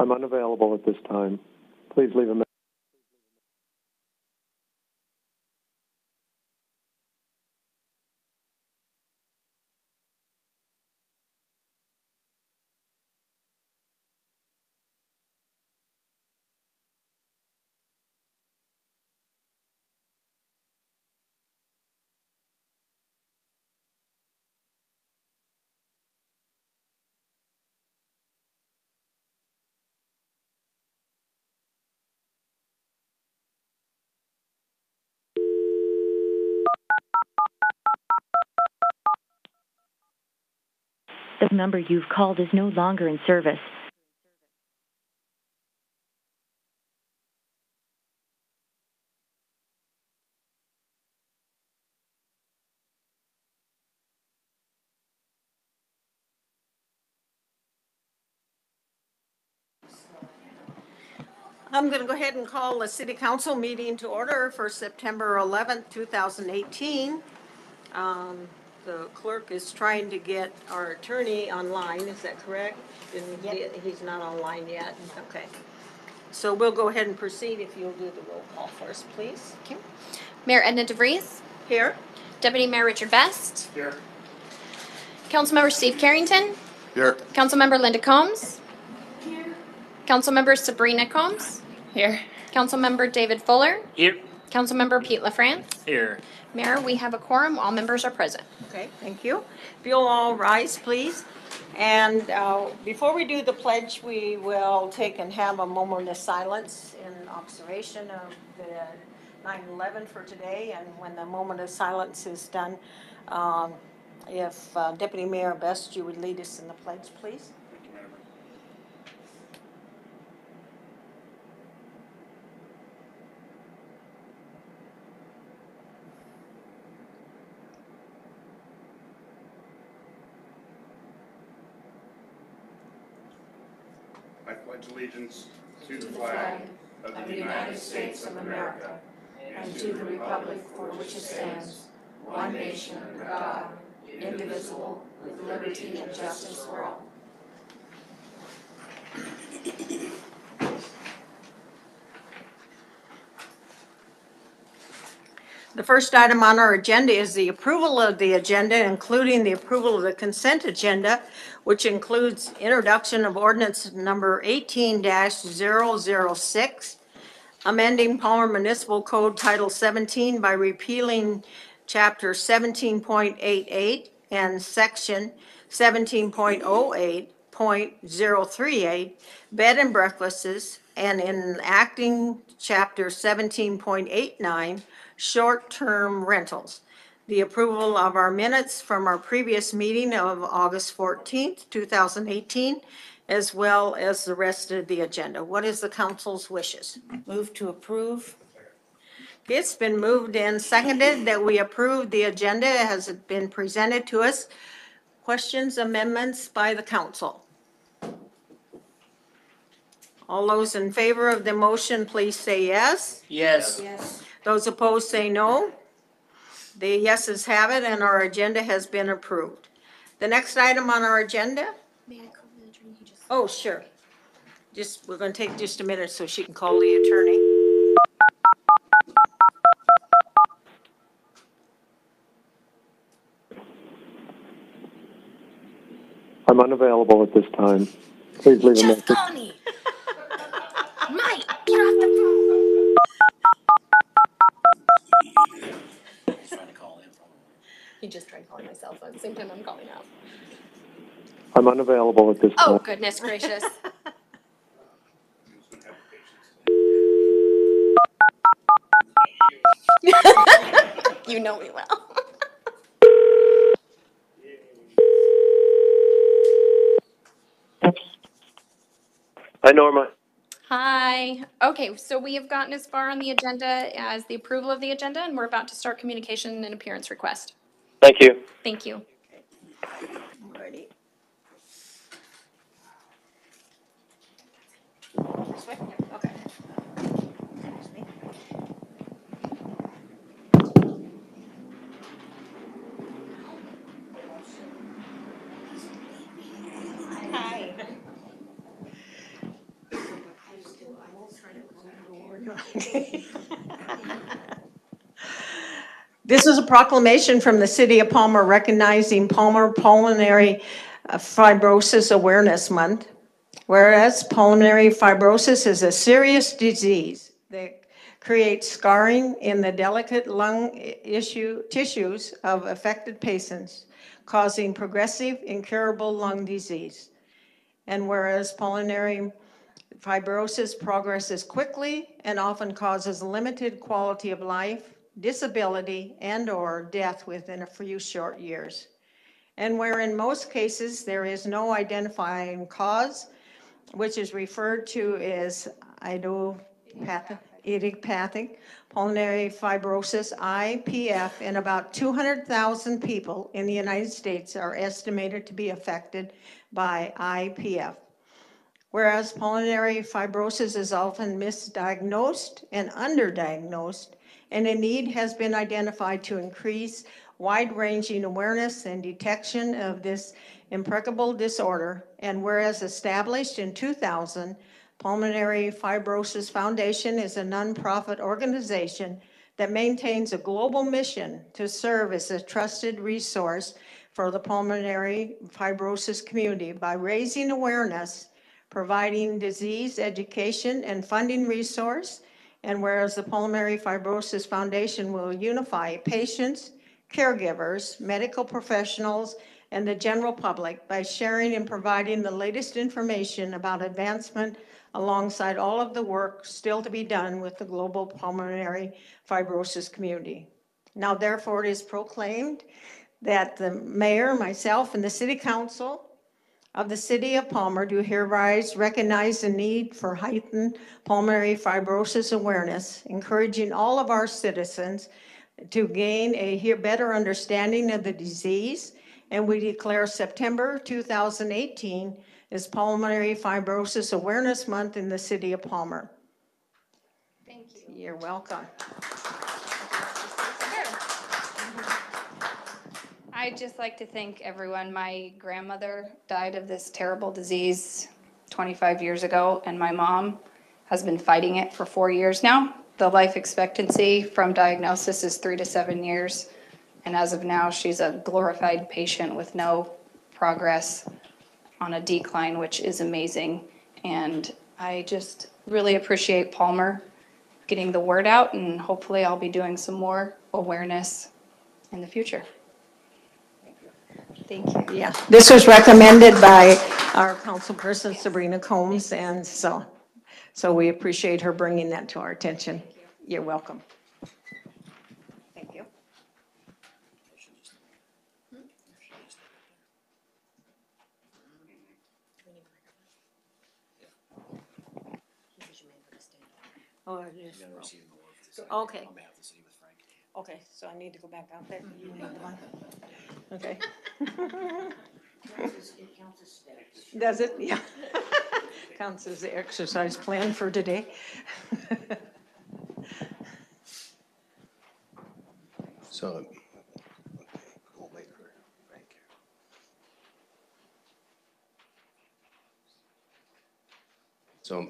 I'm unavailable at this time. Please leave a message. The number you've called is no longer in service. I'm going to go ahead and call the City Council meeting to order for September 11th, 2018. The clerk is trying to get our attorney online, is that correct? He's not online yet, okay. So we'll go ahead and proceed if you'll do the roll call first, please. Okay. Mayor Edna DeVries. Here. Deputy Mayor Richard Best. Here. Councilmember Steve Carrington. Here. Councilmember Linda Combs. Here. Councilmember Sabrina Combs. Here. Councilmember David Fuller. Here. Councilmember Pete LaFrance. Here. Mayor, we have a quorum. All members are present. Okay, thank you. If you'll all rise, please. And before we do the pledge, we will take and have a moment of silence in observation of the 9/11 for today. And when the moment of silence is done, if Deputy Mayor Best, you would lead us in the pledge, please. I pledge allegiance to the flag of the United States of America and to the republic for which it stands, one nation under God, indivisible, with liberty and justice for all. The first item on our agenda is the approval of the agenda, including the approval of the consent agenda, which includes introduction of ordinance number 18-006, amending Palmer Municipal Code Title 17 by repealing Chapter 17.88 and Section 17.08.038, bed and breakfasts, and enacting Chapter 17.89, short-term rentals. The approval of our minutes from our previous meeting of August 14th, 2018, as well as the rest of the agenda. What is the council's wishes? Move to approve. It's been moved and seconded that we approve the agenda as it been presented to us. Questions, amendments by the council? All those in favor of the motion, please say yes. Yes. Yes. Those opposed say no. The yeses have it, and our agenda has been approved. The next item on our agenda? May I call the attorney? Oh, sure. We're going to take just a minute so she can call the attorney. I'm unavailable at this time. Please leave a message. Just call me. Mike, get off the phone. He's trying to call in. He just tried calling my cell phone at the same time I'm calling out. I'm unavailable at this time. Oh, goodness gracious. You know me well. Hi, Norma. Hi. Okay, so we have gotten as far on the agenda as the approval of the agenda, and we're about to start communication and appearance request. Thank you. Thank you. Ready. Okay. Hi. This is a proclamation from the City of Palmer recognizing Palmer Pulmonary Fibrosis Awareness Month. Whereas pulmonary fibrosis is a serious disease that creates scarring in the delicate lung tissues of affected patients, causing progressive, incurable lung disease. And whereas pulmonary fibrosis progresses quickly and often causes limited quality of life, disability, and/or death within a few short years. And where in most cases there is no identifying cause, which is referred to as idiopathic pulmonary fibrosis, IPF, and about 200,000 people in the United States are estimated to be affected by IPF. Whereas pulmonary fibrosis is often misdiagnosed and underdiagnosed, and a need has been identified to increase wide-ranging awareness and detection of this impregnable disorder. And whereas established in 2000, Pulmonary Fibrosis Foundation is a nonprofit organization that maintains a global mission to serve as a trusted resource for the pulmonary fibrosis community by raising awareness, providing disease education and funding resource. And whereas the Pulmonary Fibrosis Foundation will unify patients, caregivers, medical professionals, and the general public by sharing and providing the latest information about advancement alongside all of the work still to be done with the global pulmonary fibrosis community. Now, therefore, it is proclaimed that the mayor, myself, and the city council of the City of Palmer do hereby recognize the need for heightened pulmonary fibrosis awareness, encouraging all of our citizens to gain a better understanding of the disease, and we declare September 2018 as Pulmonary Fibrosis Awareness Month in the City of Palmer. Thank you. You're welcome. I'd just like to thank everyone. My grandmother died of this terrible disease 25 years ago, and my mom has been fighting it for 4 years now. The life expectancy from diagnosis is 3 to 7 years, and as of now, she's a glorified patient with no progress, on a decline, which is amazing. And I just really appreciate Palmer getting the word out, and hopefully I'll be doing some more awareness in the future. Thank you. Yeah, this was recommended by our councilperson, Sabrina Combs, and so we appreciate her bringing that to our attention. You're welcome. Thank you. Oh, it is. Okay. Okay, so I need to go back out there. You need the one. Okay. Does it? Yeah. Counts as the exercise plan for today. So,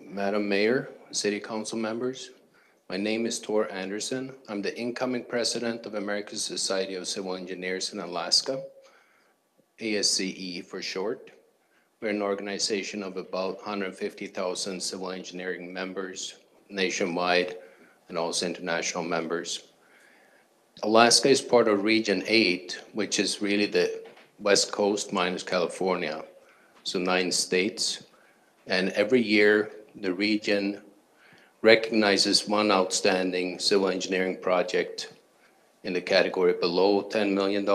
Madam Mayor, City Council members, my name is Tor Anderson. I'm the incoming president of American Society of Civil Engineers in Alaska, ASCE for short. We're an organization of about 150,000 civil engineering members nationwide and also international members. Alaska is part of Region 8, which is really the West Coast minus California, so 9 states. And every year, the region recognizes one outstanding civil engineering project in the category below $10 million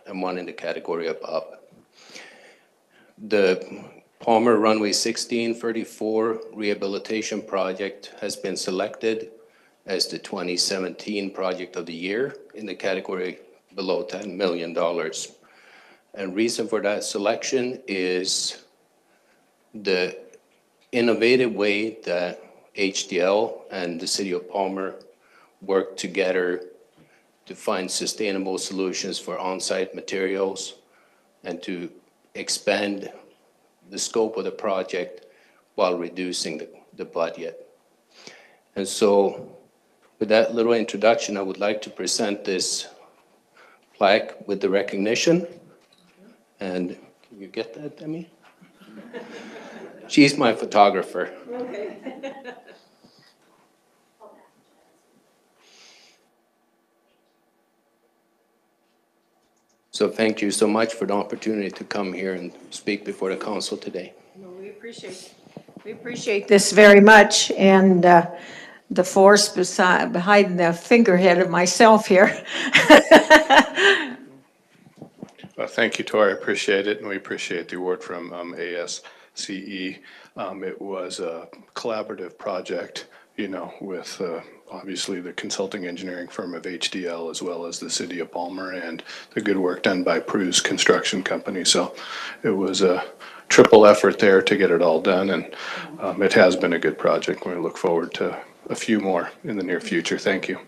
and one in the category above. The Palmer Runway 1634 Rehabilitation Project has been selected as the 2017 Project of the Year in the category below $10 million. And reason for that selection is the innovative way that HDL and the City of Palmer work together to find sustainable solutions for on-site materials and to expand the scope of the project while reducing the budget. And so with that little introduction, I would like to present this plaque with the recognition. And can you get that, Demi? She's my photographer. So thank you so much for the opportunity to come here and speak before the council today. Well, we appreciate this very much, and the force behind the figurehead of myself here. Thank you, Tori. I appreciate it, and we appreciate the award from ASCE. It was a collaborative project, you know, with obviously the consulting engineering firm of HDL, as well as the city of Palmer, and the good work done by Prue's Construction Company. So it was a triple effort there to get it all done, and it has been a good project. We look forward to a few more in the near future. Thank you.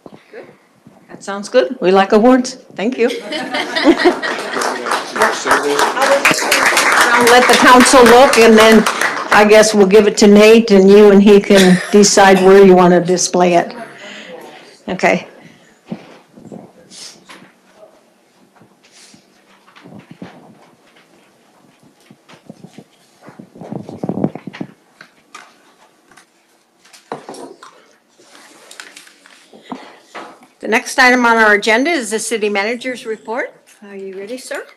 That sounds good. We like awards. Thank you. I'll let the council look, and then I guess we'll give it to Nate, and you and he can decide where you want to display it. Okay. The next item on our agenda is the city manager's report. Are you ready, sir?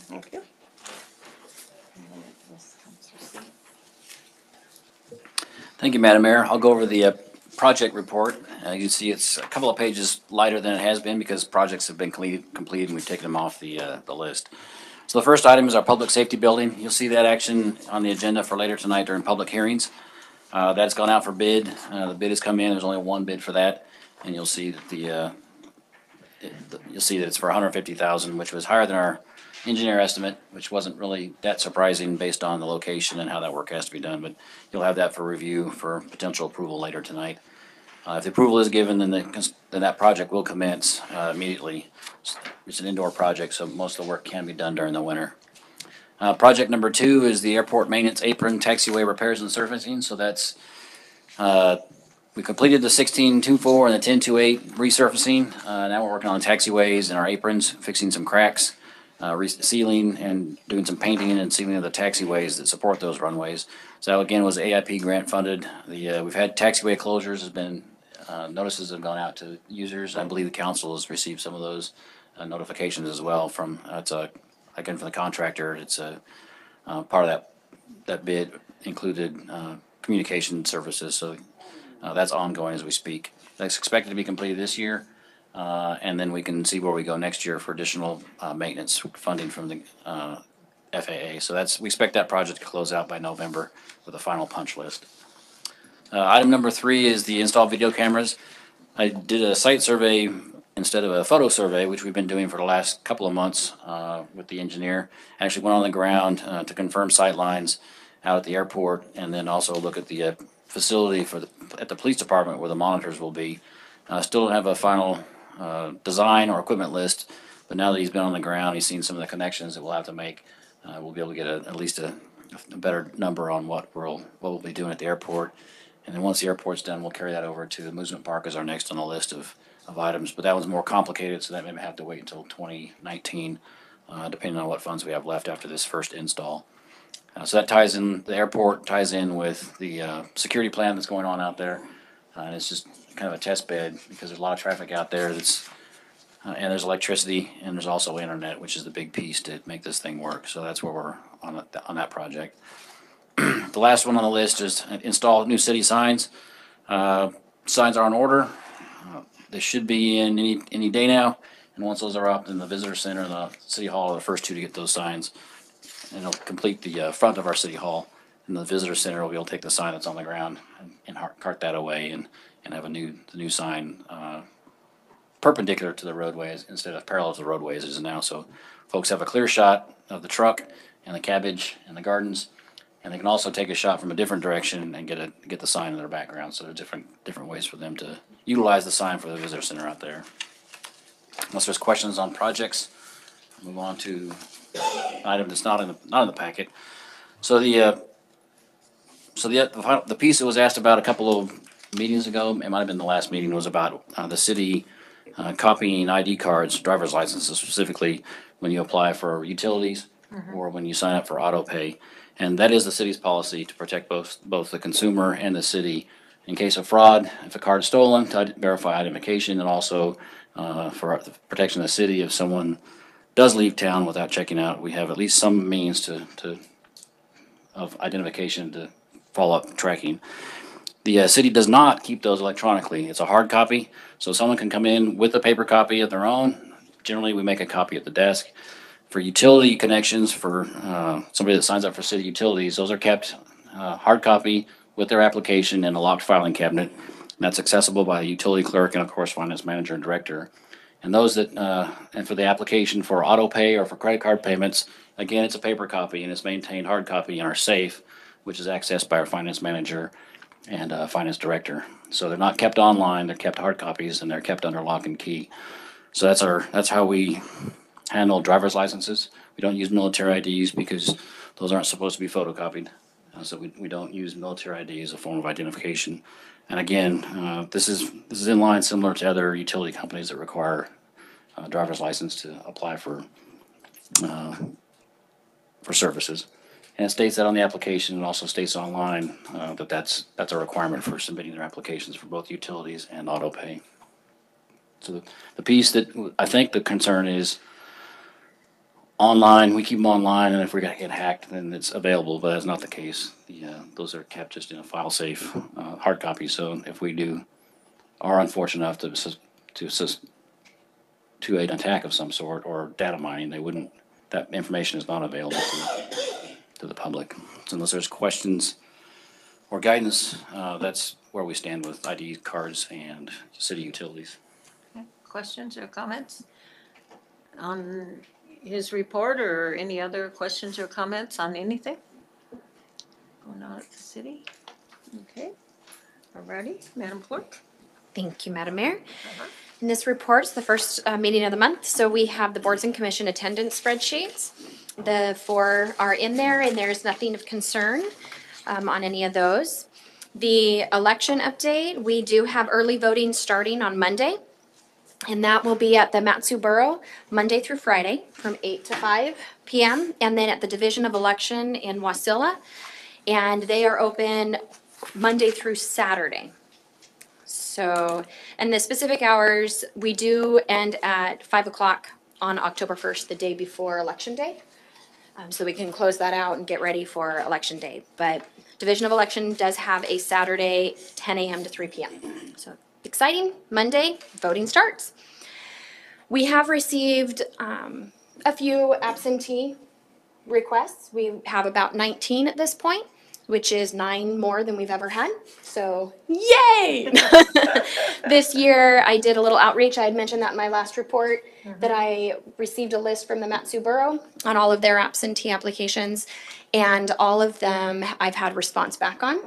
Thank you. Thank you, Madam Mayor. I'll go over the project report. You can see it's a couple of pages lighter than it has been because projects have been completed and we've taken them off the list. So the first item is our public safety building. You'll see that action on the agenda for later tonight during public hearings. That's gone out for bid. The bid has come in. There's only one bid for that, and you'll see that you'll see that it's for $150,000, which was higher than our engineer estimate, which wasn't really that surprising based on the location and how that work has to be done. But you'll have that for review for potential approval later tonight. If the approval is given, then that project will commence immediately. It's an indoor project, so most of the work can be done during the winter. Project number 2 is the airport maintenance apron taxiway repairs and surfacing. So that's we completed the 16.24 and the 10.28 resurfacing. Now we're working on the taxiways and our aprons, fixing some cracks, sealing and doing some painting and sealing of the taxiways that support those runways. So again, was AIP grant funded. We've had taxiway closures. Has been notices have gone out to users. I believe the council has received some of those notifications as well from again, from the contractor. It's a part of that bid included communication services, so that's ongoing as we speak. That's expected to be completed this year, and then we can see where we go next year for additional maintenance funding from the FAA. So we expect that project to close out by November with a final punch list. Item number 3 is the installed video cameras. I did a site survey instead of a photo survey, which we've been doing for the last couple of months with the engineer. Actually went on the ground to confirm sight lines out at the airport, and then also look at the facility at the police department where the monitors will be. Still don't have a final design or equipment list, but now that he's been on the ground, he's seen some of the connections that we'll have to make. We'll be able to get at least a better number on what we'll be doing at the airport. And then once the airport's done, we'll carry that over to amusement park as our next on the list of items. But that was more complicated, so that may have to wait until 2019, depending on what funds we have left after this first install. So that ties in, the airport ties in with the security plan that's going on out there. And it's just kind of a test bed because there's a lot of traffic out there and there's electricity, and there's also internet, which is the big piece to make this thing work. So that's where we're on that project. The last one on the list is install new city signs. Signs are in order. They should be in any day now. And once those are up, then the visitor center and the city hall are the first 2 to get those signs. And it'll complete the front of our city hall. And the visitor center will be able to take the sign that's on the ground and cart that away and have the new sign perpendicular to the roadways instead of parallel to the roadways as it is now. So folks have a clear shot of the truck and the cabbage and the gardens, and they can also take a shot from a different direction and get the sign in their background. So there are different ways for them to utilize the sign for the visitor center out there. Unless there's questions on projects, I'll move on to an item that's not in the packet. So the So the piece that was asked about a couple of meetings ago, it might have been the last meeting, was about the city copying ID cards, driver's licenses specifically, when you apply for utilities or when you sign up for auto pay. And that is the city's policy to protect both the consumer and the city in case of fraud, if a card is stolen, to verify identification, and also for the protection of the city if someone does leave town without checking out. We have at least some means of identification to follow up tracking. The city does not keep those electronically. It's a hard copy, so someone can come in with a paper copy of their own. Generally, we make a copy at the desk. For utility connections, for somebody that signs up for city utilities, those are kept hard copy with their application in a locked filing cabinet. And that's accessible by the utility clerk and, of course, finance manager and director. And those that, and for the application for auto pay or for credit card payments, again, it's a paper copy and it's maintained hard copy in our safe, which is accessed by our finance manager and finance director. So they're not kept online, they're kept hard copies, and they're kept under lock and key. So that's how we handle driver's licenses. We don't use military IDs because those aren't supposed to be photocopied. So we don't use military ID as a form of identification. And again, this is in line similar to other utility companies that require a driver's license to apply for services. And it states that on the application, and also states online that's a requirement for submitting their applications for both utilities and auto pay. So the piece that I think the concern is online, we keep them online, and if we're gonna get hacked, then it's available, but that's not the case. Those are kept just in a file safe, hard copy, so if we are unfortunate enough to an attack of some sort or data mining, that information is not available to the public. So unless there's questions or guidance, that's where we stand with ID cards and city utilities. Questions or comments on his report, or any other questions or comments on anything going on at the city? Okay, alrighty, Madam Clerk. Thank you, Madam Mayor. And this report's the first meeting of the month, so we have the boards and commission attendance spreadsheets. The four are in there, and there's nothing of concern on any of those. The election update, we do have early voting starting on Monday, and that will be at the Mat-Su Borough, Monday through Friday, from 8 to 5 p.m., and then at the Division of Election in Wasilla, and they are open Monday through Saturday. So, and the specific hours, we do end at 5 o'clock on October 1st, the day before Election Day. So we can close that out and get ready for Election Day. But Division of Election does have a Saturday, 10 a.m. to 3 p.m. So exciting, Monday, voting starts. We have received a few absentee requests. We have about 19 at this point, which is 9 more than we've ever had. So, yay! This year, I did a little outreach. I had mentioned that in my last report, that I received a list from the Mat-Su Borough on all of their absentee applications, and all of them I've had response back on,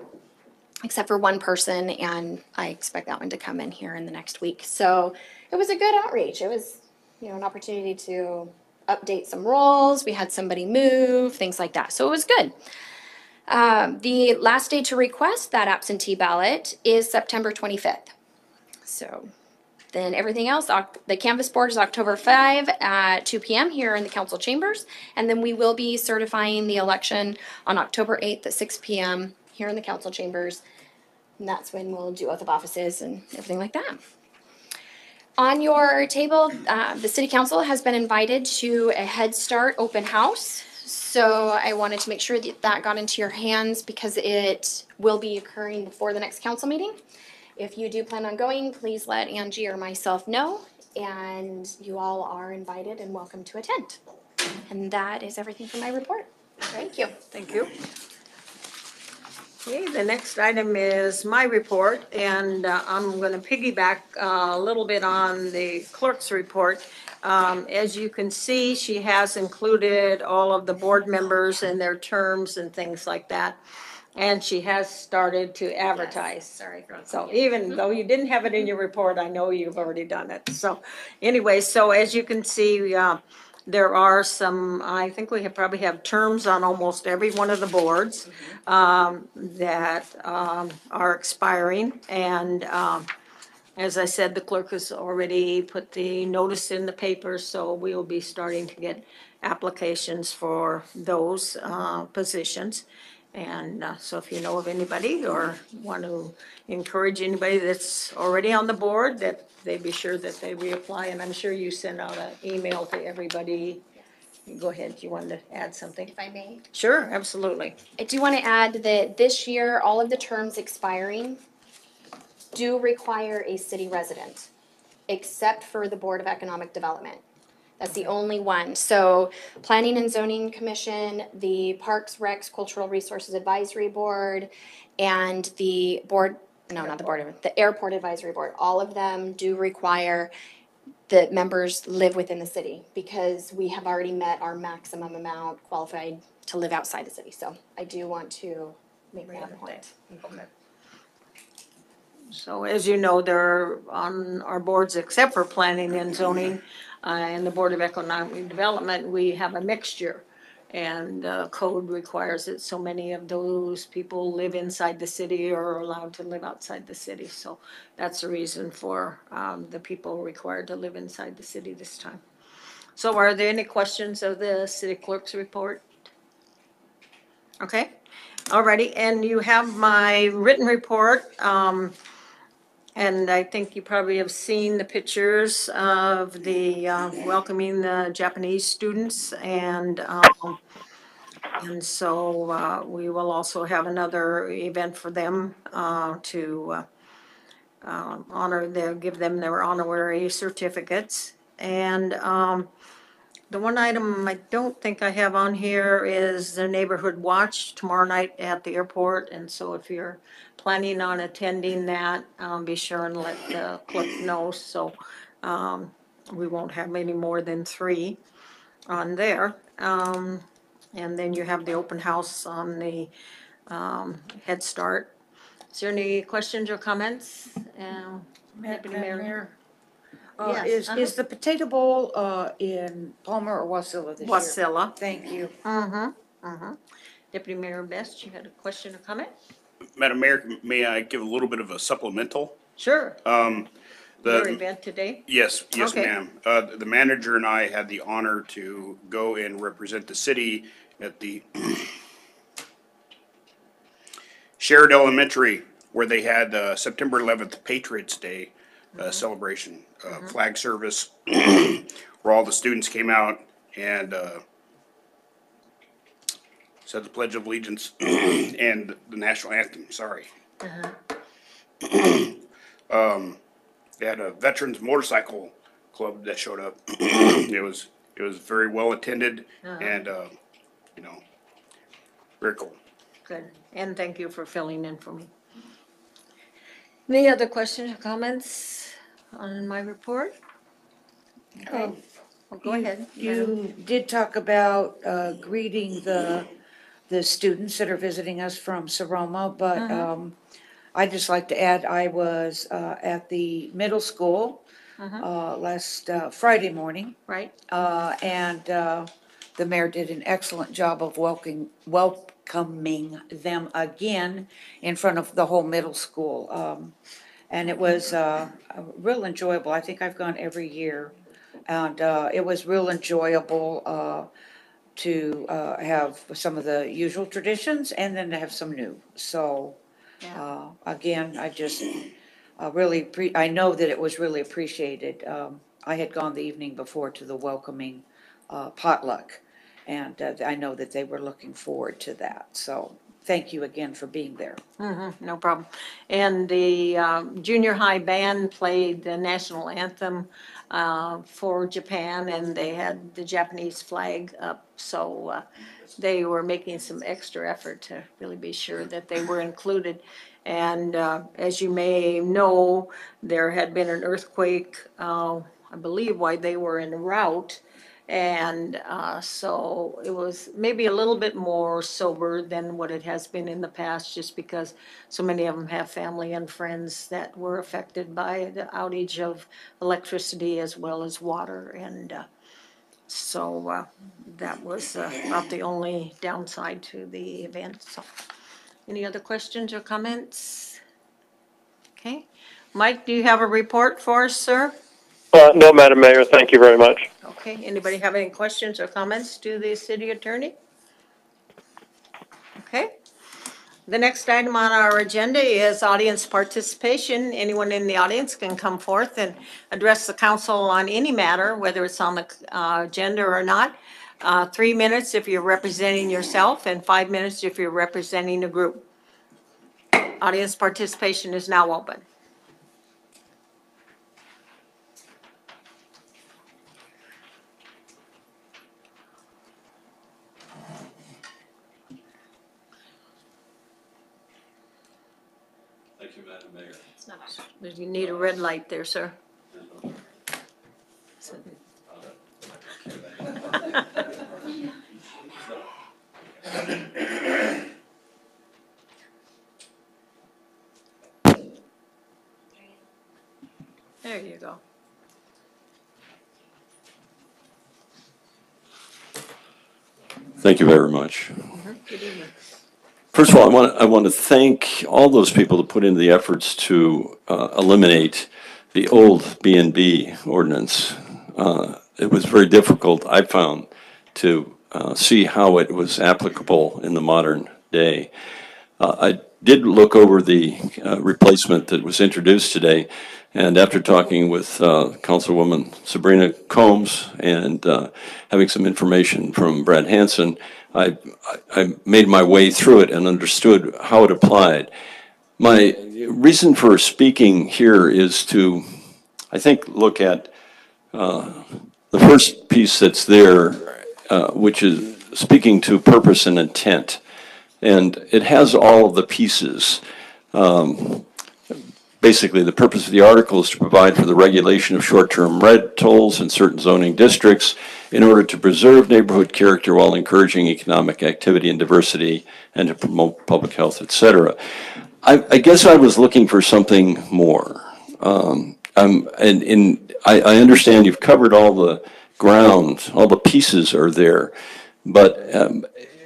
except for one person, and I expect that one to come in here in the next week. So it was a good outreach. It was, an opportunity to update some roles. We had somebody move, things like that. So it was good. The last day to request that absentee ballot is September 25th. So then everything else, the canvas board is October 5 at 2 p.m. here in the council chambers. And then we will be certifying the election on October 8th at 6 p.m. here in the council chambers. And that's when we'll do oath of offices and everything like that. On your table, the city council has been invited to a Head Start open house. So I wanted to make sure that got into your hands because it will be occurring before the next council meeting. If you do plan on going, please let Angie or myself know, and you all are invited and welcome to attend. And that is everything for my report. Thank you. Thank you. Okay, the next item is my report, and I'm going to piggyback a little bit on the clerk's report. As you can see, she has included all of the board members and their terms and things like that. And she has started to advertise. Yes. Sorry. So even though you didn't have it in your report, I know you've already done it. So anyway, so as you can see, There are some, I think we probably have terms on almost every one of the boards that are expiring. And as I said, the clerk has already put the notice in the paper, so we will be starting to get applications for those positions. And so if you know of anybody or want to encourage anybody that's already on the board, that they be sure that they reapply. And I'm sure you sent out an email to everybody. Go ahead, you wanted to add something? If I may. Sure, absolutely. I do want to add that this year, all of the terms expiring do require a city resident, except for the Board of Economic Development. That's the only one. So Planning and Zoning Commission, the Parks, Recs, Cultural Resources Advisory Board, and the board, no, not the board, the Airport Advisory Board, all of them do require that members live within the city because we have already met our maximum amount qualified to live outside the city. So I do want to make that point. Okay. So as you know, they're on our boards, except for planning and zoning, and the Board of Economic Development, we have a mixture. And code requires that so many of those people live inside the city or are allowed to live outside the city. So that's the reason for the people required to live inside the city this time. So are there any questions of the city clerk's report? Okay, alrighty, and you have my written report. And I think you probably have seen the pictures of the welcoming the Japanese students. And so we will also have another event for them to honor them, give them their honorary certificates. And the one item I don't think I have on here is the neighborhood watch tomorrow night at the airport. And so if you're planning on attending that, be sure and let the clerk know. So we won't have any more than 3 on there. And then you have the open house on the Head Start. Is there any questions or comments? Deputy Mayor? Yes, Is the Potato Bowl in Palmer or Wasilla this year? Wasilla. Thank you. Deputy Mayor Best, you had a question or comment? Madam Mayor, may I give a little bit of a supplemental? Sure. Your The, event today? yes, Okay. ma'am. The manager and I had the honor to go and represent the city at the Sherrod Elementary, where they had September 11th Patriots Day celebration, flag service, where all the students came out and said the Pledge of Allegiance and the national anthem, sorry. They had a veterans motorcycle club that showed up. It was very well attended and, very cool. Good. And thank you for filling in for me. Any other questions or comments on my report? Okay. Well, go ahead. You did talk about greeting the students that are visiting us from Seroma, but I'd just like to add, I was at the middle school last Friday morning, Right? and the mayor did an excellent job of welcoming them again in front of the whole middle school. And it was real enjoyable. I think I've gone every year. And it was real enjoyable to have some of the usual traditions and then to have some new. So again, I just really, I know that it was really appreciated. I had gone the evening before to the welcoming potluck. And I know that they were looking forward to that. So thank you again for being there. No problem. And the junior high band played the national anthem for Japan, and they had the Japanese flag up. So they were making some extra effort to really be sure that they were included. And as you may know, there had been an earthquake, I believe, while they were en route. And so it was maybe a little bit more sober than what it has been in the past, just because so many of them have family and friends that were affected by the outage of electricity as well as water. And So that was about the only downside to the event. So, any other questions or comments? Okay. Mike, do you have a report for us, sir? No, Madam Mayor, thank you very much. Okay. Anybody have any questions or comments to the city attorney? Okay. The next item on our agenda is audience participation. Anyone in the audience can come forth and address the council on any matter, whether it's on the agenda or not. 3 minutes if you're representing yourself and 5 minutes if you're representing a group. Audience participation is now open. Thank you, Madam Mayor. You need a red light there, sir. There you go. Thank you very much. Good evening. First of all, I want to thank all those people that put in the efforts to eliminate the old B&B ordinance. It was very difficult, I found, to see how it was applicable in the modern day. I did look over the replacement that was introduced today, and after talking with Councilwoman Sabrina Combs and having some information from Brad Hansen, I made my way through it and understood how it applied. My reason for speaking here is to, I think, look at the first piece that's there, which is speaking to purpose and intent. And it has all of the pieces. Basically, the purpose of the article is to provide for the regulation of short-term rentals in certain zoning districts in order to preserve neighborhood character while encouraging economic activity and diversity and to promote public health, et cetera. I guess I was looking for something more. And I understand you've covered all the ground, all the pieces are there. But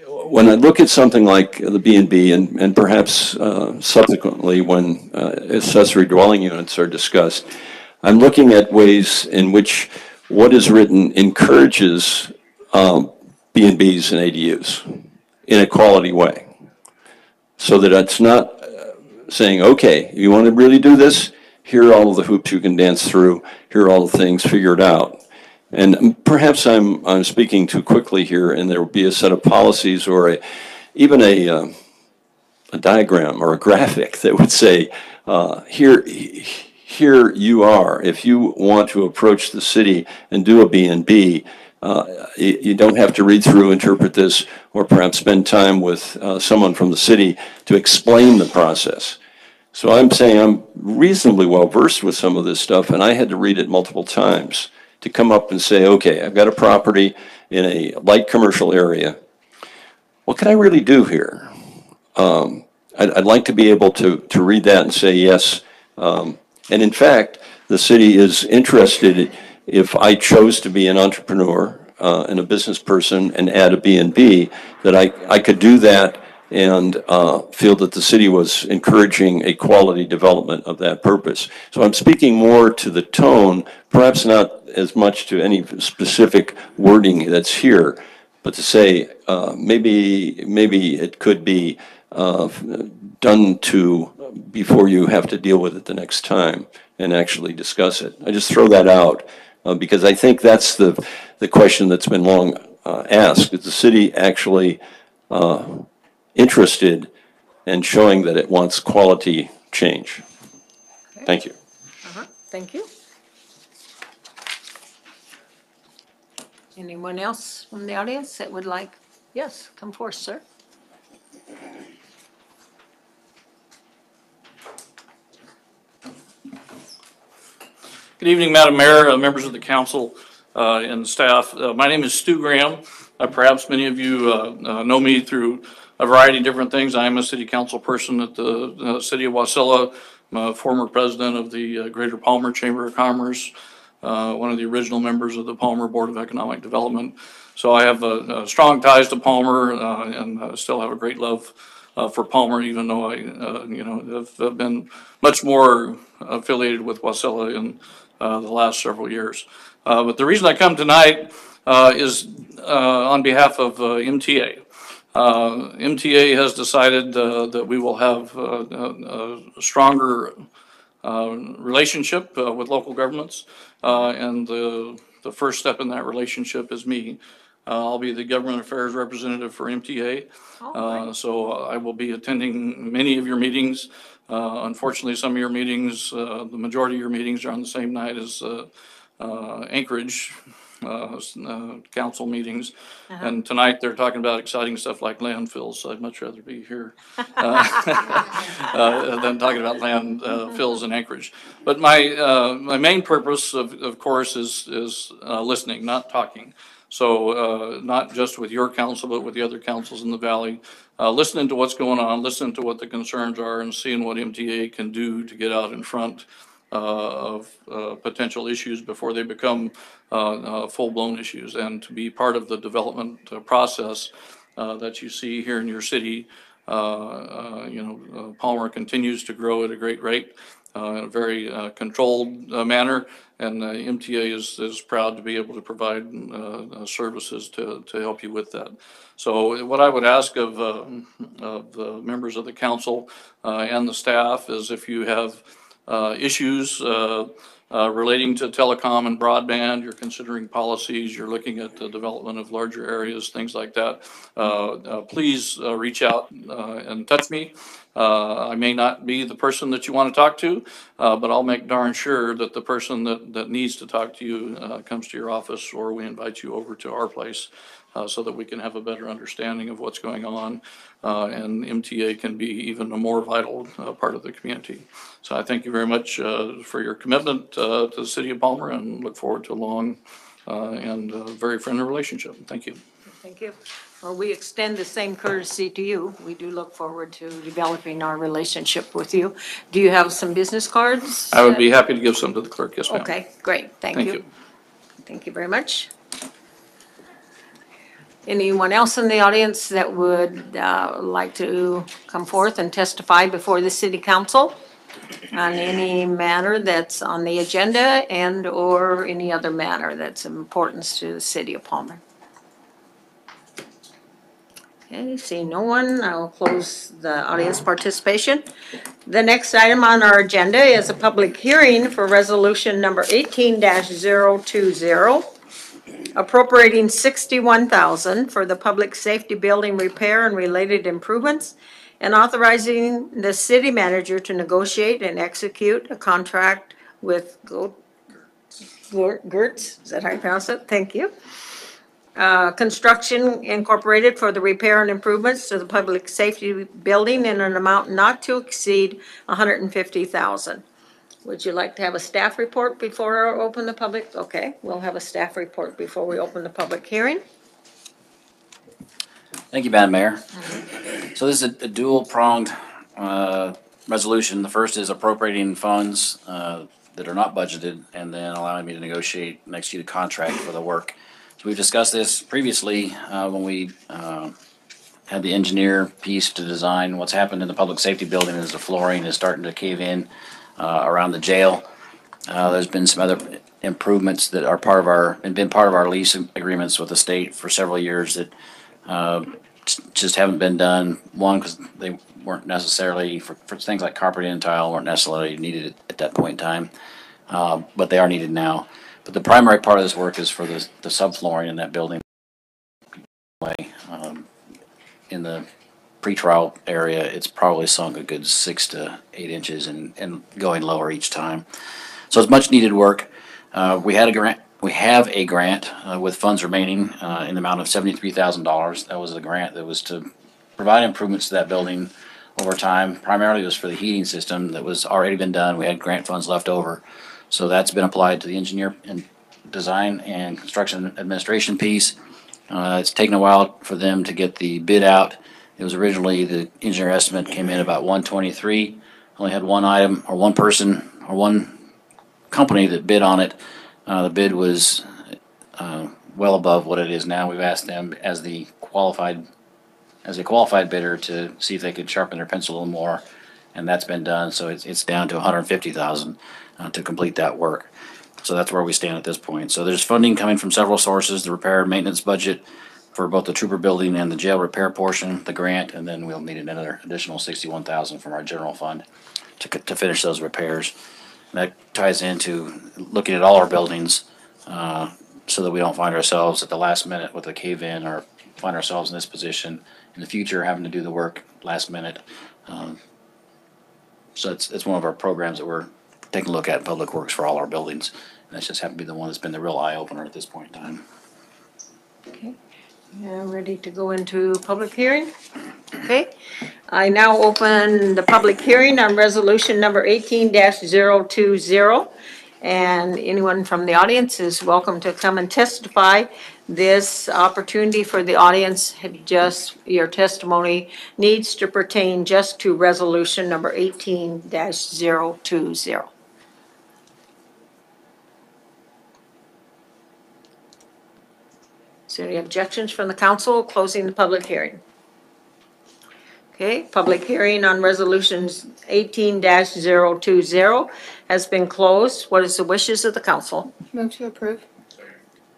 when I look at something like the B&B and perhaps subsequently when accessory dwelling units are discussed, I'm looking at ways in which what is written encourages B&Bs and ADUs in a quality way. So that it's not saying, okay, you want to really do this? Here are all of the hoops you can dance through. Here are all the things, figure it out. And perhaps I'm speaking too quickly here, and there will be a set of policies or even a diagram or a graphic that would say, here you are. If you want to approach the city and do a B&B, you don't have to read through, interpret this, or perhaps spend time with someone from the city to explain the process. So I'm saying I'm reasonably well versed with some of this stuff, and I had to read it multiple times to come up and say, okay, I've got a property in a light commercial area. What can I really do here? I'd like to be able to read that and say yes. And in fact, the city is interested if I chose to be an entrepreneur and a business person and add a B&B, that I could do that and feel that the city was encouraging a quality development of that purpose. So I'm speaking more to the tone, perhaps not as much to any specific wording that's here, but to say maybe it could be done to before you have to deal with it the next time and actually discuss it. I just throw that out because I think that's the question that's been long asked. Is the city actually interested in showing that it wants quality change? Okay. Thank you. Thank you. Anyone else from the audience that would like? Yes, come forth, sir. Good evening, Madam Mayor, members of the council, and staff. My name is Stu Graham. Perhaps many of you know me through a variety of different things. I am a city council person at the city of Wasilla. I'm a former president of the Greater Palmer Chamber of Commerce. one of the original members of the Palmer Board of Economic Development. So I have strong ties to Palmer and still have a great love for Palmer, even though I, have been much more affiliated with Wasilla in the last several years. But the reason I come tonight is on behalf of MTA. MTA has decided that we will have a stronger relationship with local governments, and the first step in that relationship is me. I'll be the government affairs representative for MTA, so I will be attending many of your meetings. Unfortunately, some of your meetings, the majority of your meetings are on the same night as Anchorage council meetings. And tonight they're talking about exciting stuff like landfills, so I'd much rather be here than talking about landfills in Anchorage. But my main purpose, of course, is listening, not talking. So not just with your council, but with the other councils in the valley, listening to what's going on, listening to what the concerns are, and seeing what MTA can do to get out in front of potential issues before they become full-blown issues, and to be part of the development process that you see here in your city. Palmer continues to grow at a great rate in a very controlled manner, and MTA is proud to be able to provide services to help you with that. So what I would ask of the members of the council and the staff is, if you have issues relating to telecom and broadband, you're considering policies, you're looking at the development of larger areas, things like that, please reach out and touch me. I may not be the person that you want to talk to, but I'll make darn sure that the person that needs to talk to you comes to your office, or we invite you over to our place so that we can have a better understanding of what's going on, and MTA can be even a more vital part of the community. So I thank you very much for your commitment to the city of Palmer, and look forward to a long and very friendly relationship. Thank you. Thank you. Well, we extend the same courtesy to you. We do look forward to developing our relationship with you. Do you have some business cards? I would be happy to give some to the clerk. Yes, ma'am. Okay, great. Thank you. Thank you very much. Anyone else in the audience that would like to come forth and testify before the city council on any matter that's on the agenda and or any other matter that's of importance to the city of Palmer? Okay, seeing no one, I'll close the audience participation. The next item on our agenda is a public hearing for resolution number 18-020, appropriating $61,000 for the public safety building repair and related improvements, and authorizing the city manager to negotiate and execute a contract with Gertz, is that how you pronounce it? Thank you. Construction Incorporated for the repair and improvements to the public safety building in an amount not to exceed $150,000. Would you like to have a staff report before I open the public? Okay, we'll have a staff report before we open the public hearing. Thank you, Madam Mayor. So this is a dual-pronged resolution. The first is appropriating funds that are not budgeted, and then allowing me to negotiate and execute a contract for the work. So we've discussed this previously when we had the engineer piece to design. What's happened in the public safety building is the flooring is starting to cave in around the jail. There's been some other improvements that are part of our lease agreements with the state for several years that just haven't been done. One, because they weren't necessarily, for things like carpet and tile, weren't necessarily needed at that point in time, but they are needed now. But the primary part of this work is for the subflooring in that building. In the pretrial area, it's probably sunk a good 6 to 8 inches and going lower each time. So it's much needed work. We have a grant with funds remaining in the amount of $73,000. That was the grant that was to provide improvements to that building over time. Primarily it was for the heating system that was already been done. We had grant funds left over. So that's been applied to the engineer and design and construction administration piece. It's taken a while for them to get the bid out. It was originally, the engineer estimate came in about 123. Only had one item or one person or one company that bid on it. The bid was well above what it is now. We've asked them as a qualified bidder to see if they could sharpen their pencil a little more, and that's been done. So it's down to $150,000 to complete that work. So that's where we stand at this point. So there's funding coming from several sources: the repair and maintenance budget for both the trooper building and the jail repair portion, the grant, and then we'll need another additional $61,000 from our general fund to finish those repairs. And that ties into looking at all our buildings so that we don't find ourselves at the last minute with a cave-in or find ourselves in this position in the future having to do the work last minute. So it's one of our programs that we're taking a look at in Public Works for all our buildings. And that's just happened to be the one that's been the real eye-opener at this point in time. Okay. Ready to go into public hearing? Okay. I now open the public hearing on resolution number 18-020. And anyone from the audience is welcome to come and testify. This opportunity for the audience, your testimony needs to pertain just to resolution number 18-020. Is there any objections from the council closing the public hearing? Okay, public hearing on resolutions 18-020 has been closed. What is the wishes of the council? Move to approve.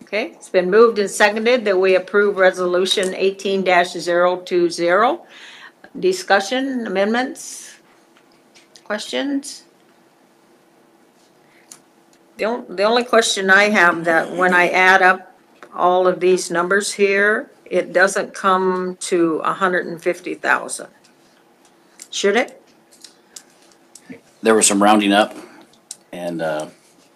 Okay, it's been moved and seconded that we approve resolution 18-020. Discussion, amendments, questions? The only question I have, that when I add up all of these numbers here, it doesn't come to 150,000. Should it? There was some rounding up, and that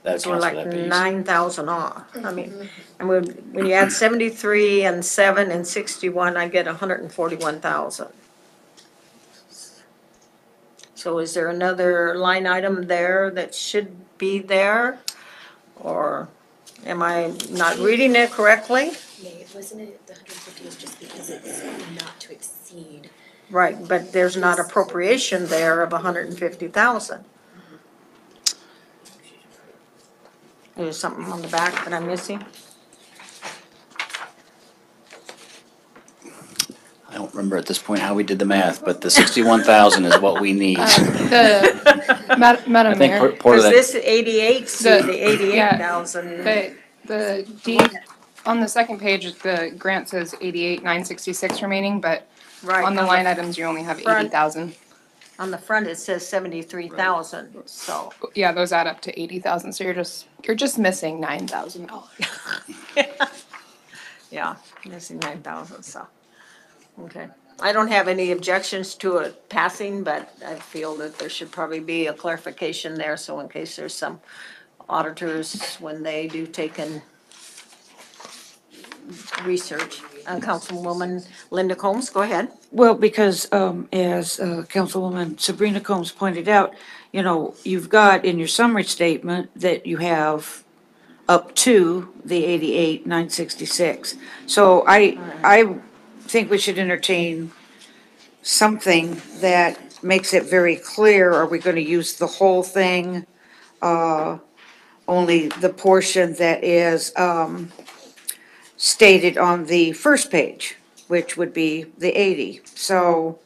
accounts So we're for like that piece. 9,000 off. I mean, and when you add 73 and 7 and 61, I get 141,000. So is there another line item there that should be there? Or am I not reading it correctly? Wasn't it, the 150 is just because it's not to exceed. Right, but there's not appropriation there of 150,000. There's something on the back that I'm missing? I don't remember at this point how we did the math, but the 61,000 is what we need. Madam I think Mayor, part of Because that, this 88, see, The- the 88,000. the deed, on the second page, the grant says 88,966 remaining, but Right, on the line items, you only have front. 80,000. On the front, it says 73,000, so. Yeah, those add up to 80,000, so you're just missing $9,000. Yeah, missing 9,000, so, okay. I don't have any objections to it passing, but I feel that there should probably be a clarification there, so in case there's some auditors, when they do take in research. Councilwoman Linda Combs, go ahead. Well, because as Councilwoman Sabrina Combs pointed out, you know, you've got in your summary statement that you have up to the 88,966. So I think we should entertain something that makes it very clear. Are we going to use the whole thing? Only the portion that is stated on the first page, which would be the 80. So,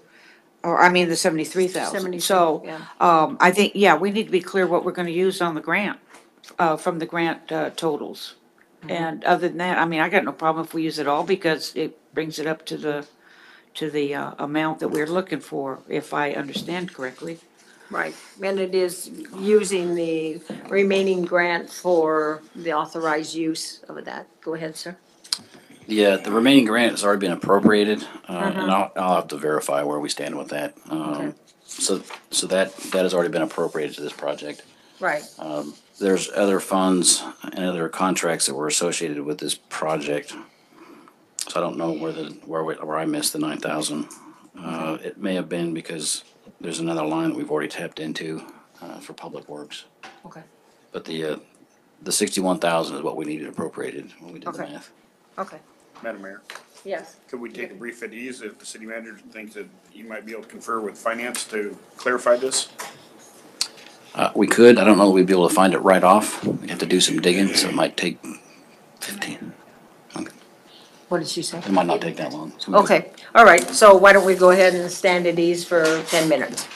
or I mean the 73,000. 73, So, yeah. I think, yeah, we need to be clear what we're gonna use on the grant, from the grant, totals. And other than that, I mean, I got no problem if we use it all because it brings it up to the amount that we're looking for, if I understand correctly. Right, and it is using the remaining grant for the authorized use of that. Go ahead, sir. yeah, the remaining grant has already been appropriated, and I'll have to verify where we stand with that. Okay. So that has already been appropriated to this project. Right, There's other funds and other contracts that were associated with this project. So I don't know where I missed the 9,000. It may have been because there's another line that we've already tapped into for Public Works. okay, But the 61,000 is what we needed appropriated when we did the Okay. math. okay, Madam Mayor, yes. could we take a brief at ease if the city manager thinks that you might be able to confer with finance to clarify this? We could, I don't know that we'd be able to find it right off. We'd have to do some digging, so it might take 15. What did she say? It might not take that long. So we could- Okay, all right, so why don't we go ahead and stand at ease for 10 minutes?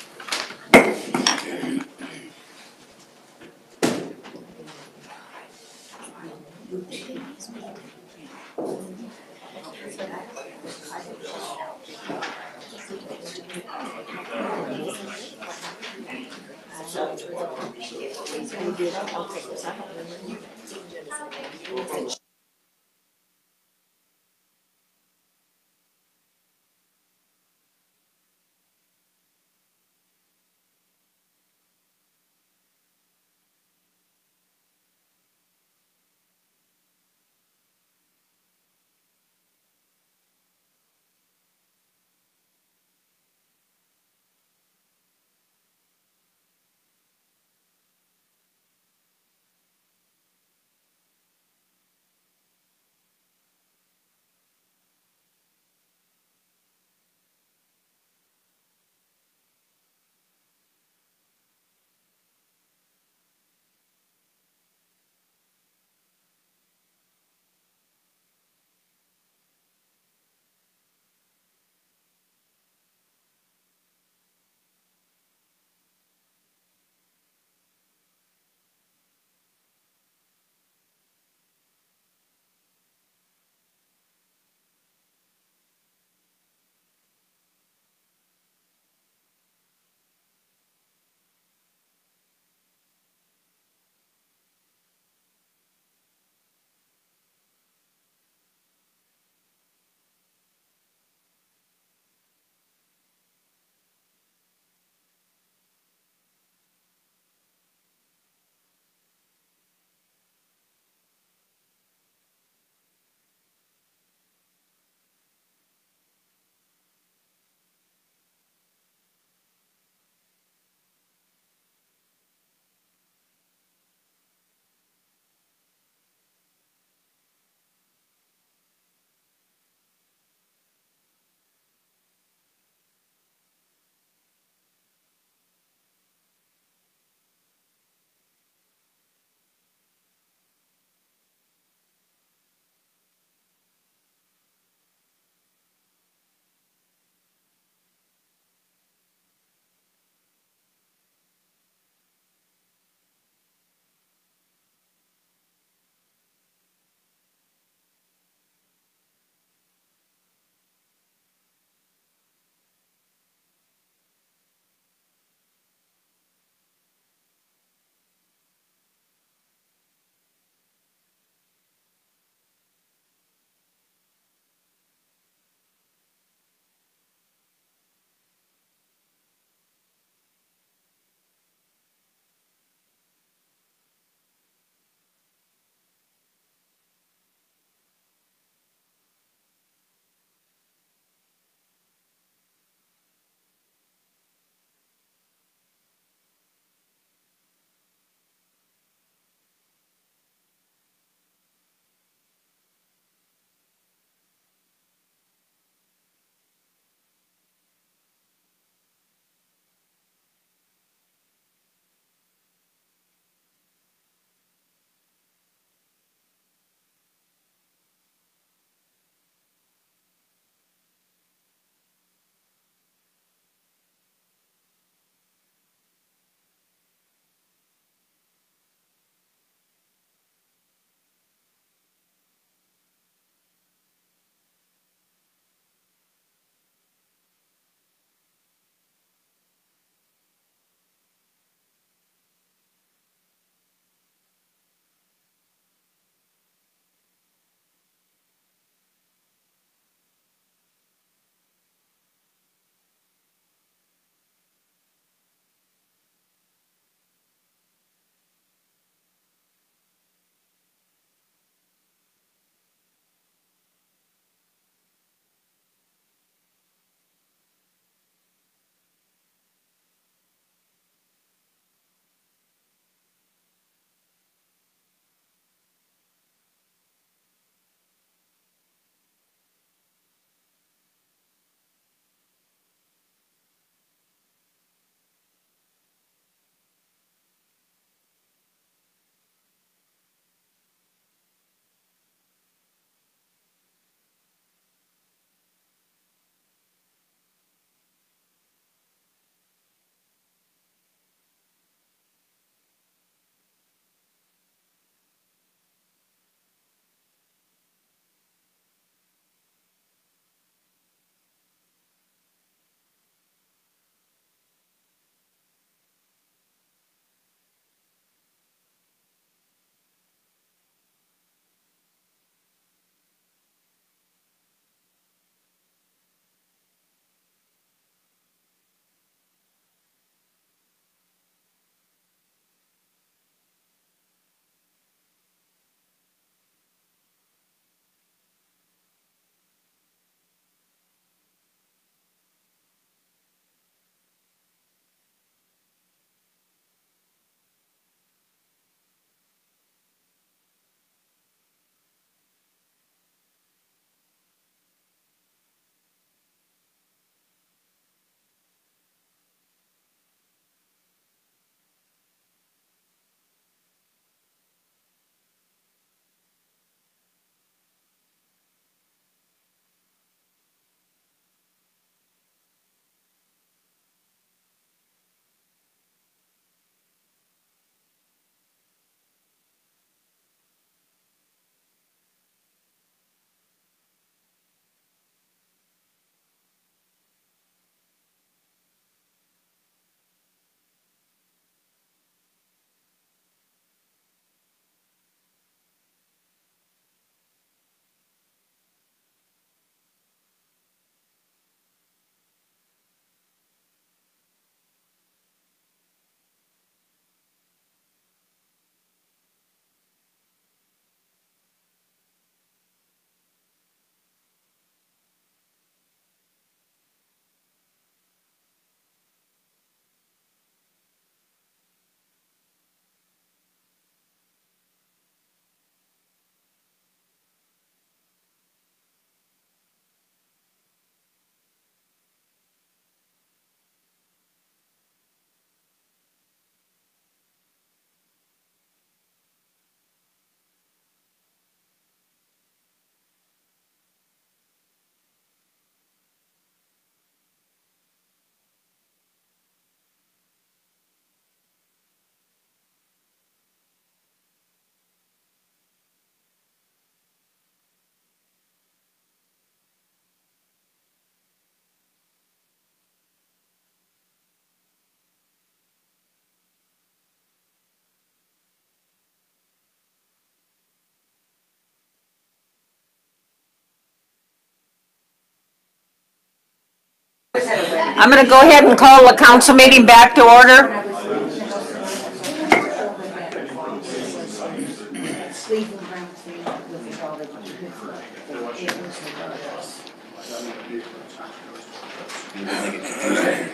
I'm going to go ahead and call the council meeting back to order.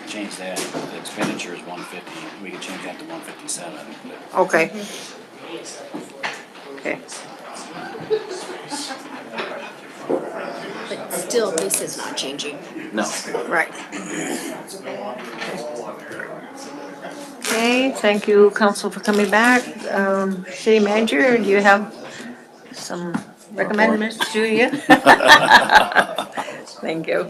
Change that, the expenditure is 150, we could change that to 157. Okay. Okay. But still, this is not changing. No. Right. Okay, thank you, council, for coming back. City manager, do you have some recommendments to you? Thank you.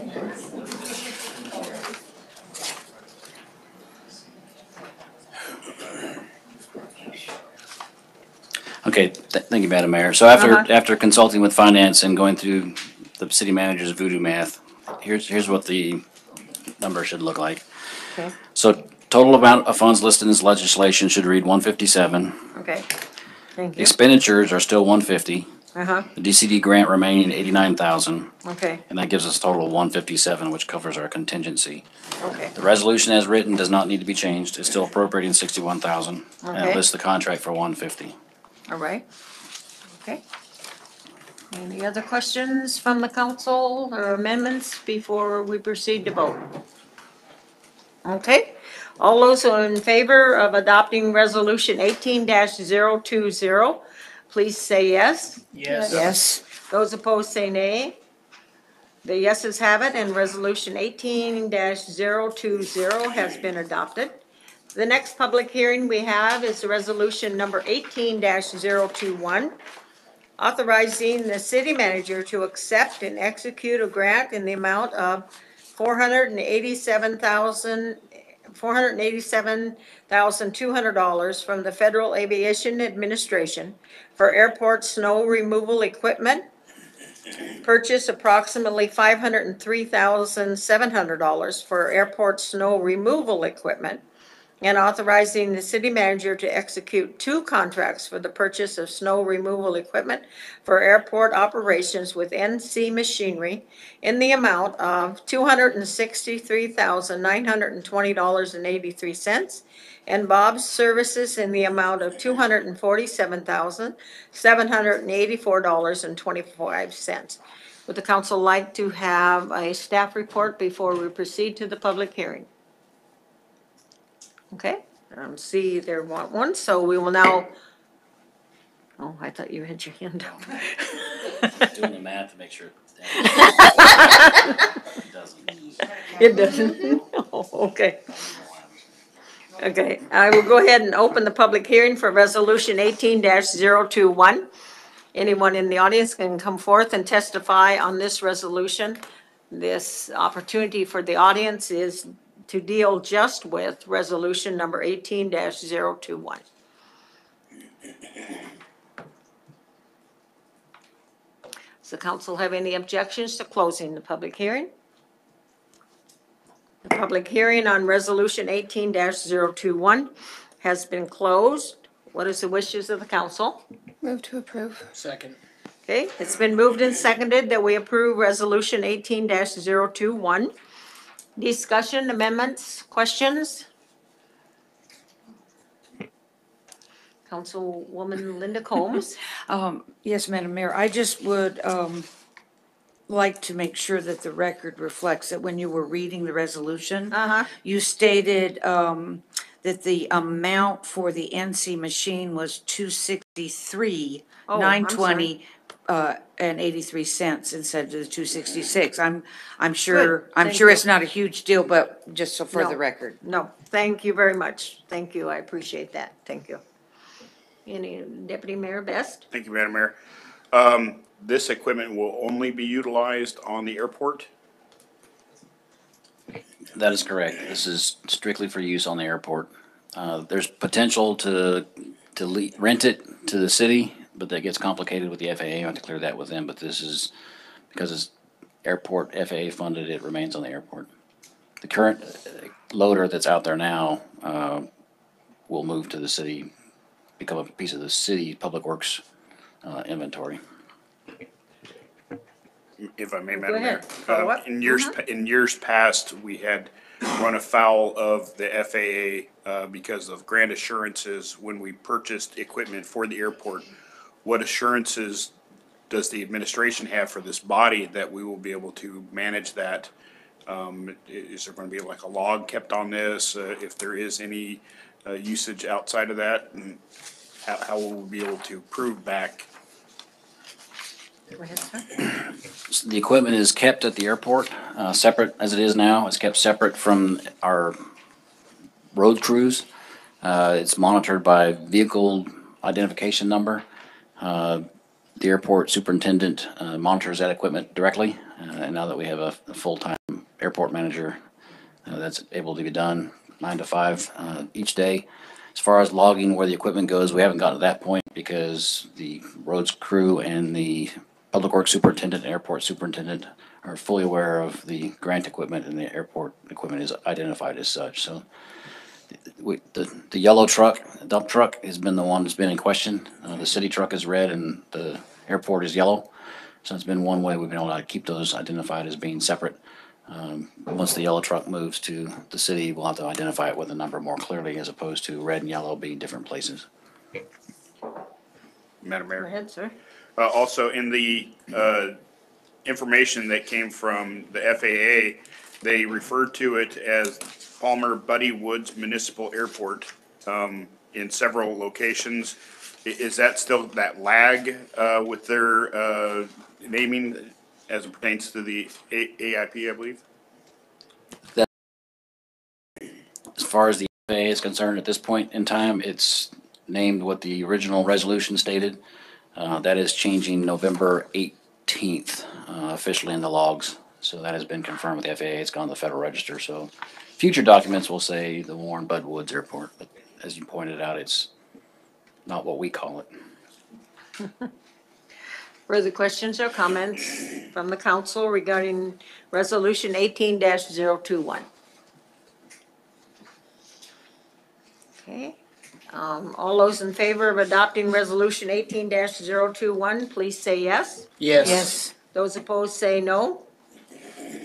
Okay, thank you, Madam Mayor. So after consulting with finance and going through the city manager's voodoo math, here's what the number should look like. Okay. So total amount of funds listed in this legislation should read 157. Okay, thank you. Expenditures are still 150. Uh-huh, The DCD grant remaining 89,000, okay, and that gives us a total of 157, which covers our contingency. okay, The resolution as written does not need to be changed. It's still appropriating 61,000, and Okay. it lists the contract for 150. all right. Okay. Any other questions from the council or amendments before we proceed to vote? Okay, all those in favor of adopting resolution 18-020, please say yes. Yes. Yes. Those opposed say nay. The yeses have it, and resolution 18-020 has been adopted. The next public hearing we have is resolution number 18-021, authorizing the city manager to accept and execute a grant in the amount of $487,200 from the Federal Aviation Administration for airport snow removal equipment. Purchase approximately $503,700 for airport snow removal equipment, and authorizing the city manager to execute 2 contracts for the purchase of snow removal equipment for airport operations with NC Machinery in the amount of $263,920.83, and Bob's Services in the amount of $247,784.25. Would the council like to have a staff report before we proceed to the public hearing? Okay, see there want one, so we will now, oh, I thought you had your hand up. Doing the math to make sure. It doesn't. It doesn't? Oh, okay. Okay, I will go ahead and open the public hearing for resolution 18-021. Anyone in the audience can come forth and testify on this resolution. This opportunity for the audience is to deal just with resolution number 18-021. Does the council have any objections to closing the public hearing? The public hearing on resolution 18-021 has been closed. What is the wishes of the council? Move to approve. Second. Okay, it's been moved and seconded that we approve resolution 18-021. Discussion, amendments, questions? Councilwoman Linda Combs? Yes, Madam Mayor, I just would like to make sure that the record reflects that when you were reading the resolution, Uh-huh. you stated that the amount for the NC machine was $263,920 and 83 cents instead of the 266. I'm sure Good, thank it's you. not a huge deal, but just so for No. the record. No, thank you very much. Thank you, I appreciate that. Thank you. Any Deputy Mayor Best? Thank you, Madam Mayor. This equipment will only be utilized on the airport? That is correct. This is strictly for use on the airport. There's potential to rent it to the city, but that gets complicated with the FAA. I have to clear that with them, but this is, because it's airport FAA funded, it remains on the airport. The current loader that's out there now will move to the city, become a piece of the city Public Works inventory. If I may, Go Madam Mayor. ahead. Follow up. In years past, we had run afoul of the FAA because of grant assurances when we purchased equipment for the airport. What assurances does the administration have for this body that we will be able to manage that? Is there going to be like a log kept on this? If there is any usage outside of that, and how will we be able to prove back? Go ahead, sir. The equipment is kept at the airport, separate as it is now. It's kept separate from our road crews. It's monitored by vehicle identification number. The airport superintendent monitors that equipment directly. And now that we have a full-time airport manager, that's able to be done 9 to 5 each day. As far as logging where the equipment goes, we haven't gotten to that point because the roads crew and the public works superintendent and airport superintendent are fully aware of the grant equipment, and the airport equipment is identified as such. So the yellow truck, dump truck, has been the one that's been in question. The city truck is red and the airport is yellow. So it's been one way we've been able to keep those identified as being separate. Once the yellow truck moves to the city, we'll have to identify it with a number more clearly, as opposed to red and yellow being different places. Madam Mayor? Go ahead, sir. Also, in the information that came from the FAA, they referred to it as Palmer Buddy Woods Municipal Airport in several locations. Is that still that lag with their naming as it pertains to the AIP, I believe? As far as the FAA is concerned, at this point in time, it's named what the original resolution stated. That is changing November 18th officially in the logs. So that has been confirmed with the FAA. It's gone to the Federal Register. So future documents will say the Warren Bud Woods Airport. But as you pointed out, it's not what we call it. Further questions or comments from the council regarding Resolution 18-021? Okay. All those in favor of adopting Resolution 18-021, please say yes. Yes. Those opposed say no.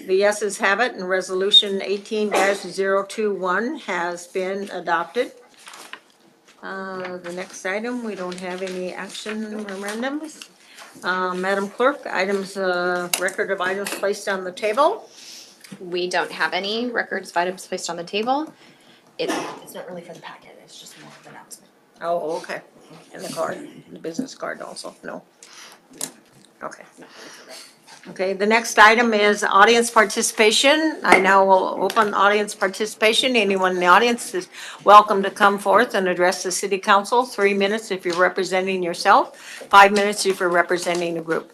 The yeses have it, and Resolution 18-021 has been adopted. The next item, we don't have any action memorandums. Madam Clerk, items, record of items placed on the table. We don't have any records of items placed on the table. It's not really for the packet, it's just more of an announcement. Oh, okay. And the card, the business card also, no? Okay. Okay, the next item is audience participation. I now will open audience participation. Anyone in the audience is welcome to come forth and address the city council. 3 minutes if you're representing yourself, 5 minutes if you're representing a group.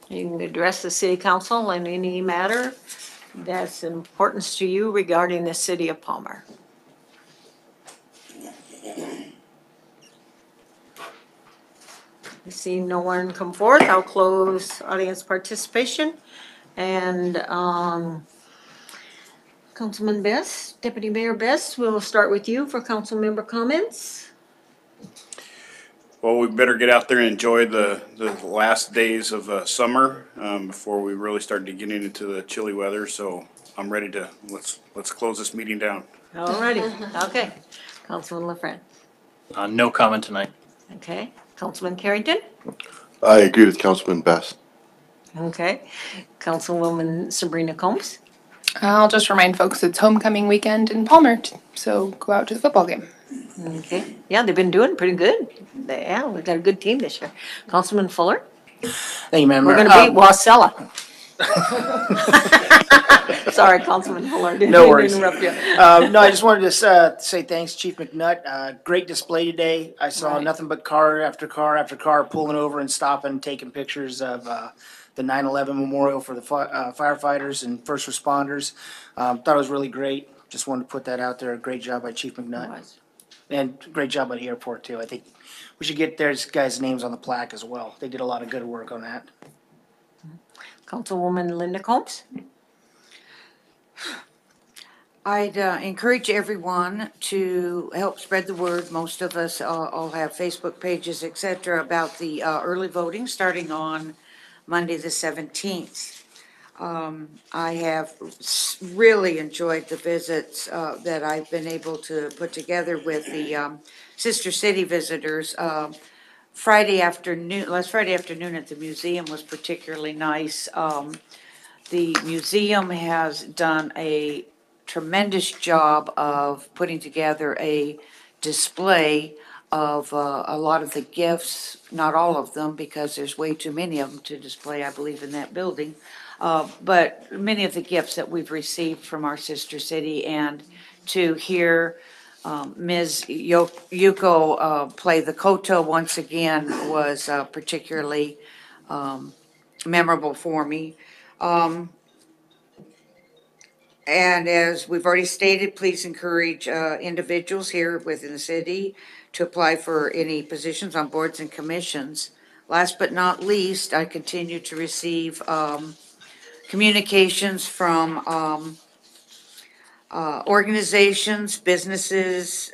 You can address the city council in any matter that's of importance to you regarding the city of Palmer. Seeing no one come forth, I'll close audience participation. And Councilman Best, Deputy Mayor Best, we'll start with you for council member comments. Well, we better get out there and enjoy the last days of summer before we really start getting into the chilly weather. So I'm ready to, let's close this meeting down. All righty, okay. Councilman LaFrenne. No comment tonight. Okay. Councilman Carrington? I agree with Councilman Best. Okay. Councilwoman Sabrina Combs? I'll just remind folks it's homecoming weekend in Palmer, so go out to the football game. Okay. Yeah, they've been doing pretty good. Yeah, we've got a good team this year. Councilman Fuller? Thank you, Madam Mayor. We're going to beat Wasilla. Sorry, Councilman Fuller. Didn't No mean to worries. interrupt you. No, I just wanted to say thanks, Chief McNutt. Great display today. I saw Right. nothing but car after car after car pulling over and stopping, taking pictures of the 9/11 memorial for the firefighters and first responders. Thought it was really great. Just wanted to put that out there. Great job by Chief McNutt. And great job by the airport, too. I think we should get those guys' names on the plaque as well. They did a lot of good work on that. Councilwoman Linda Combs? I'd encourage everyone to help spread the word. Most of us all have Facebook pages, et cetera, about the early voting starting on Monday, the 17th. I have really enjoyed the visits that I've been able to put together with the Sister City visitors. Last Friday afternoon at the museum was particularly nice. The museum has done a tremendous job of putting together a display of a lot of the gifts, not all of them, because there's way too many of them to display, I believe, in that building. But many of the gifts that we've received from our sister city, and to hear Ms. Yuko play the koto once again was particularly memorable for me. And as we've already stated, please encourage individuals here within the city to apply for any positions on boards and commissions. Last but not least, I continue to receive communications from organizations, businesses,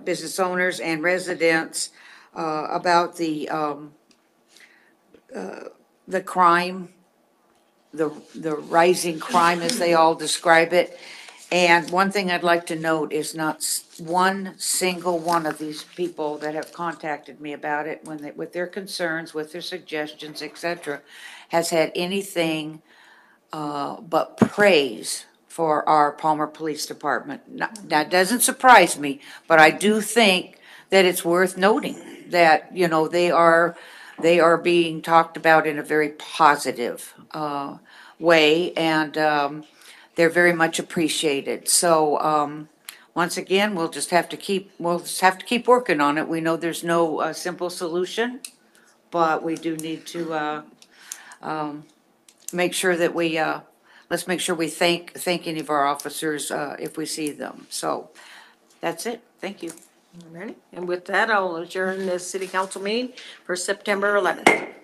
business owners, and residents about the crime, the rising crime, as they all describe it. And one thing I'd like to note is not one single one of these people that have contacted me about it, with their concerns, with their suggestions, et cetera, has had anything but praise for our Palmer Police Department. That doesn't surprise me, but I do think that it's worth noting that, you know, they are being talked about in a very positive way, and they're very much appreciated. So once again, we'll just have to keep working on it. We know there's no simple solution, but we do need to make sure that let's make sure we thank any of our officers if we see them. So that's it. Thank you. All righty. And with that, I'll adjourn this city council meeting for September 11th.